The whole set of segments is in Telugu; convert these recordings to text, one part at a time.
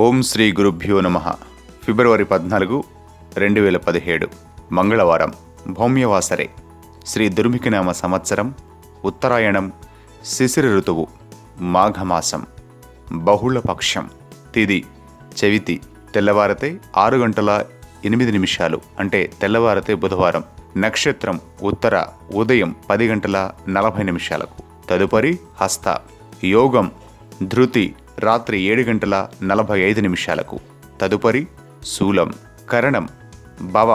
ఓం శ్రీ గురుభ్యో నమః. ఫిబ్రవరి 14, 2017 మంగళవారం. భౌమ్యవాసరే. శ్రీ దుర్ముఖనామ సంవత్సరం, ఉత్తరాయణం, శిశిర ఋతువు, మాఘమాసం, బహుళపక్షం. తిథి చవితి. తెల్లవారితే 6:08 అంటే తెల్లవారితే బుధవారం. నక్షత్రం ఉత్తర, ఉదయం 10:40. తదుపరి హస్త. యోగం ధృతి రాత్రి 7:45. తదుపరి శూలం. కరణం భవ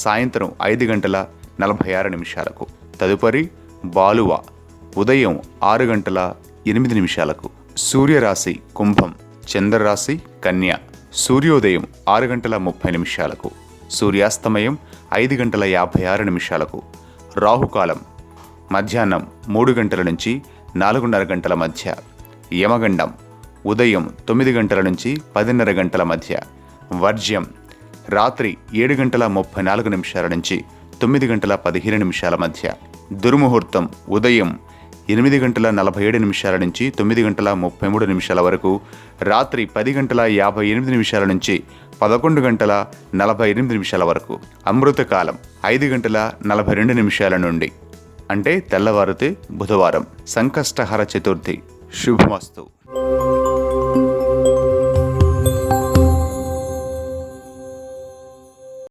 సాయంత్రం 5:46. తదుపరి బాలువ ఉదయం 6:08. సూర్యరాశి కుంభం, చంద్రరాశి కన్య. సూర్యోదయం 6:30. సూర్యాస్తమయం 5:56. రాహుకాలం మధ్యాహ్నం 3 గంటల నుంచి 4:30 గంటల మధ్య. యమగండం ఉదయం 9 గంటల నుంచి 10:30 గంటల మధ్య. వర్జ్యం రాత్రి 7:34 నుంచి 9:17 మధ్య. దుర్ముహూర్తం ఉదయం 8:47 నుంచి 9:33 వరకు. రాత్రి 10:58 నుంచి 11:48 వరకు. అమృతకాలం 5:42 నుండి అంటే తెల్లవారితే బుధవారం. సంకష్టహర చతుర్థి. శుభమస్తు.